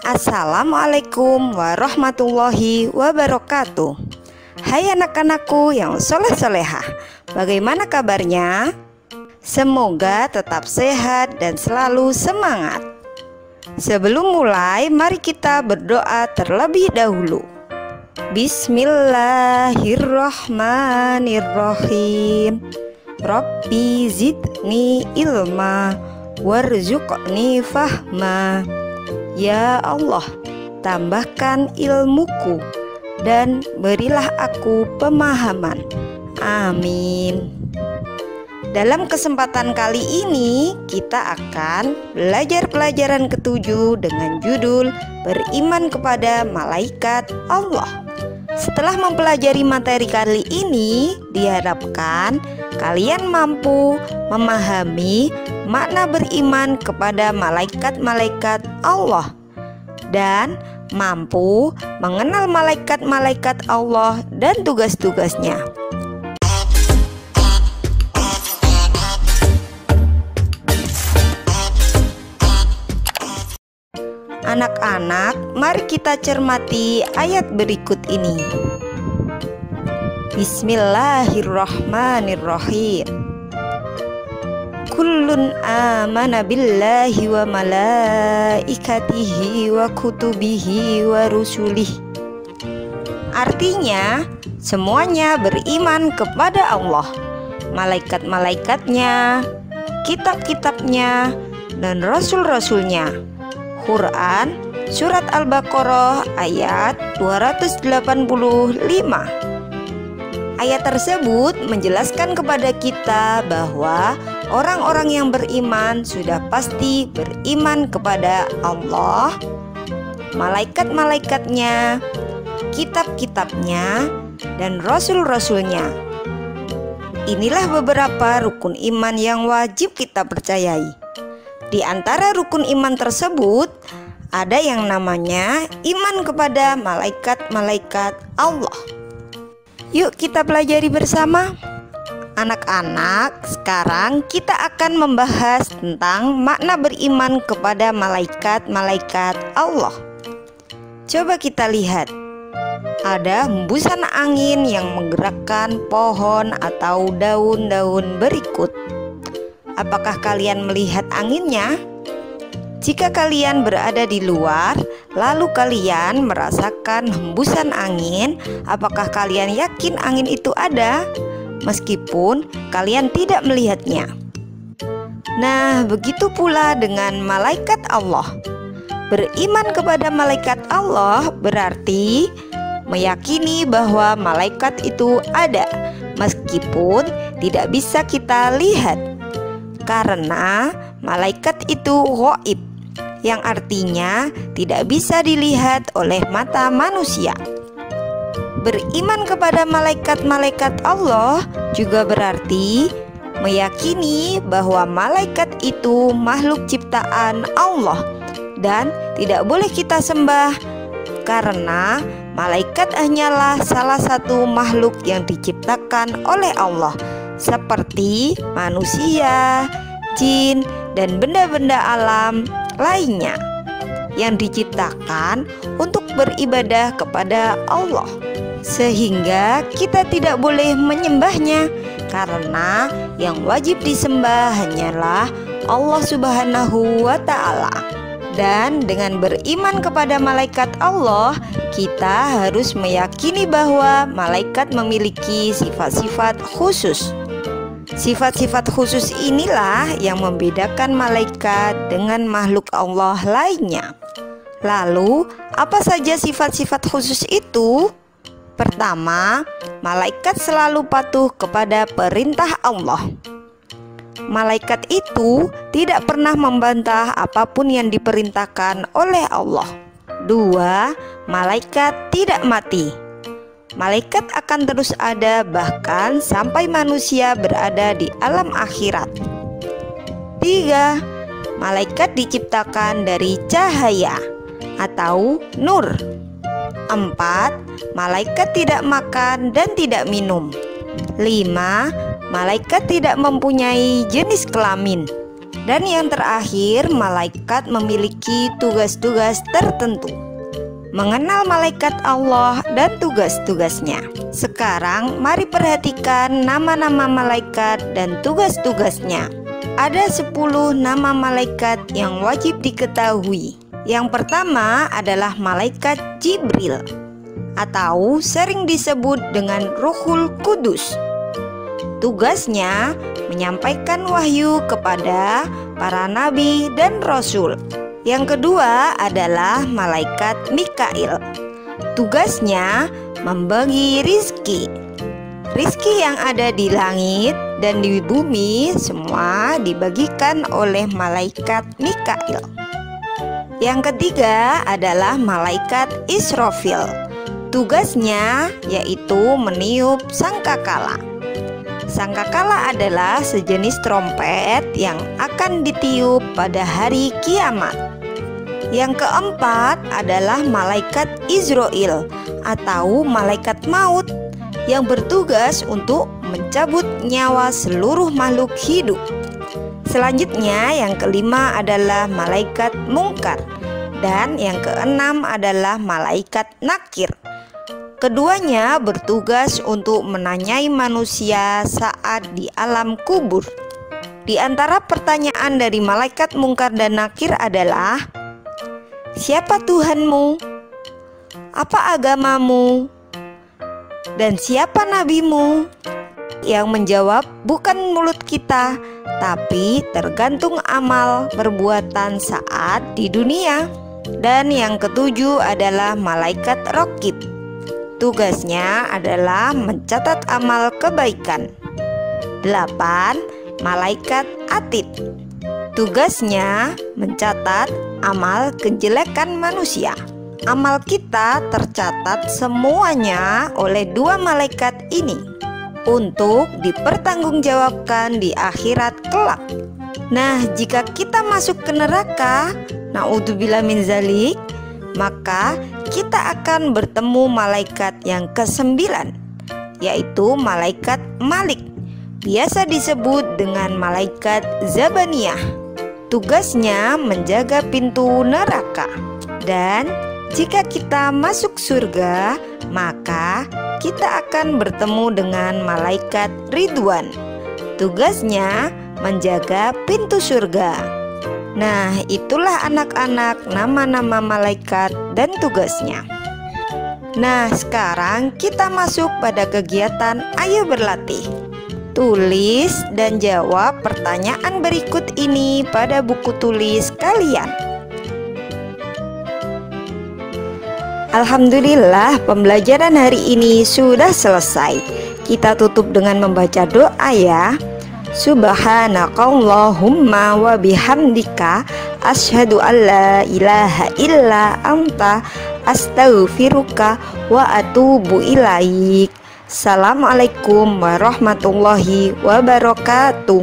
Assalamualaikum warahmatullahi wabarakatuh. Hai anak-anakku yang soleh-solehah, bagaimana kabarnya? Semoga tetap sehat dan selalu semangat. Sebelum mulai, mari kita berdoa terlebih dahulu. Bismillahirrahmanirrahim. Rabbi zidni ilma warzuqni fahma. Ya Allah, tambahkan ilmuku dan berilah aku pemahaman. Amin. Dalam kesempatan kali ini kita akan belajar pelajaran ketujuh dengan judul Beriman kepada Malaikat Allah. Setelah mempelajari materi kali ini, diharapkan kalian mampu memahami makna beriman kepada malaikat-malaikat Allah dan mampu mengenal malaikat-malaikat Allah dan tugas-tugasnya. Anak-anak, mari kita cermati ayat berikut ini. Bismillahirrahmanirrahim. Kullun amana billahi wa malaikatihi wa kutubihi wa rusulih. Artinya, semuanya beriman kepada Allah, malaikat-malaikatnya, kitab-kitabnya, dan rasul-rasulnya. Quran Surat Al-Baqarah ayat 285. Ayat tersebut menjelaskan kepada kita bahwa orang-orang yang beriman sudah pasti beriman kepada Allah, malaikat-malaikatnya, kitab-kitabnya, dan rasul-rasulnya. Inilah beberapa rukun iman yang wajib kita percayai. Di antara rukun iman tersebut ada yang namanya iman kepada malaikat-malaikat Allah. Yuk kita pelajari bersama. Anak-anak, sekarang kita akan membahas tentang makna beriman kepada malaikat-malaikat Allah. Coba kita lihat. Ada hembusan angin yang menggerakkan pohon atau daun-daun berikut. Apakah kalian melihat anginnya? Jika kalian berada di luar, lalu kalian merasakan hembusan angin, apakah kalian yakin angin itu ada? Meskipun kalian tidak melihatnya. Nah, begitu pula dengan malaikat Allah. Beriman kepada malaikat Allah berarti meyakini bahwa malaikat itu ada, meskipun tidak bisa kita lihat. Karena malaikat itu ghaib, yang artinya tidak bisa dilihat oleh mata manusia. Beriman kepada malaikat-malaikat Allah juga berarti meyakini bahwa malaikat itu makhluk ciptaan Allah dan tidak boleh kita sembah, karena malaikat hanyalah salah satu makhluk yang diciptakan oleh Allah, seperti manusia, jin, dan benda-benda alam lainnya yang diciptakan untuk beribadah kepada Allah. Sehingga kita tidak boleh menyembahnya, karena yang wajib disembah hanyalah Allah Subhanahu wa Ta'ala. Dan dengan beriman kepada malaikat Allah, kita harus meyakini bahwa malaikat memiliki sifat-sifat khusus. Sifat-sifat khusus inilah yang membedakan malaikat dengan makhluk Allah lainnya. Lalu, apa saja sifat-sifat khusus itu? Pertama, malaikat selalu patuh kepada perintah Allah. Malaikat itu tidak pernah membantah apapun yang diperintahkan oleh Allah. Dua, malaikat tidak mati. Malaikat akan terus ada bahkan sampai manusia berada di alam akhirat. 3. Malaikat diciptakan dari cahaya atau nur. 4. Malaikat tidak makan dan tidak minum. 5. Malaikat tidak mempunyai jenis kelamin. Dan yang terakhir, malaikat memiliki tugas-tugas tertentu. Mengenal malaikat Allah dan tugas-tugasnya. Sekarang mari perhatikan nama-nama malaikat dan tugas-tugasnya. Ada 10 nama malaikat yang wajib diketahui. Yang pertama adalah malaikat Jibril, atau sering disebut dengan Ruhul Kudus. Tugasnya menyampaikan wahyu kepada para nabi dan rasul. Yang kedua adalah malaikat Mikail. Tugasnya membagi rizki. Rizki yang ada di langit dan di bumi semua dibagikan oleh malaikat Mikail. Yang ketiga adalah malaikat Israfil. Tugasnya yaitu meniup sangkakala. Sangkakala adalah sejenis trompet yang akan ditiup pada hari kiamat. Yang keempat adalah malaikat Izrail atau malaikat maut yang bertugas untuk mencabut nyawa seluruh makhluk hidup. Selanjutnya yang kelima adalah malaikat Mungkar dan yang keenam adalah malaikat Nakir. Keduanya bertugas untuk menanyai manusia saat di alam kubur. Di antara pertanyaan dari malaikat Mungkar dan Nakir adalah, siapa Tuhanmu? Apa agamamu? Dan siapa nabimu? Yang menjawab, bukan mulut kita, tapi tergantung amal perbuatan saat di dunia. Dan yang ketujuh adalah malaikat Raqib. Tugasnya adalah mencatat amal kebaikan. 8. Malaikat Atid. Tugasnya mencatat amal kejelekan manusia. Amal kita tercatat semuanya oleh 2 malaikat ini untuk dipertanggungjawabkan di akhirat kelak. Nah, jika kita masuk ke neraka, naudzubillah min zalik, maka kita akan bertemu malaikat yang ke-9, yaitu malaikat Malik, biasa disebut dengan malaikat Zabaniyah. Tugasnya menjaga pintu neraka. Dan jika kita masuk surga, maka kita akan bertemu dengan malaikat Ridwan. Tugasnya menjaga pintu surga. Nah, itulah anak-anak nama-nama malaikat dan tugasnya. Nah, sekarang kita masuk pada kegiatan Ayo Berlatih. Tulis dan jawab pertanyaan berikut ini pada buku tulis kalian. Alhamdulillah, pembelajaran hari ini sudah selesai. Kita tutup dengan membaca doa ya. Subhanakallahumma wa bihamdika asyhadu an la ilaha illa anta astaghfiruka wa atubu ilaik. Assalamualaikum warahmatullahi wabarakatuh.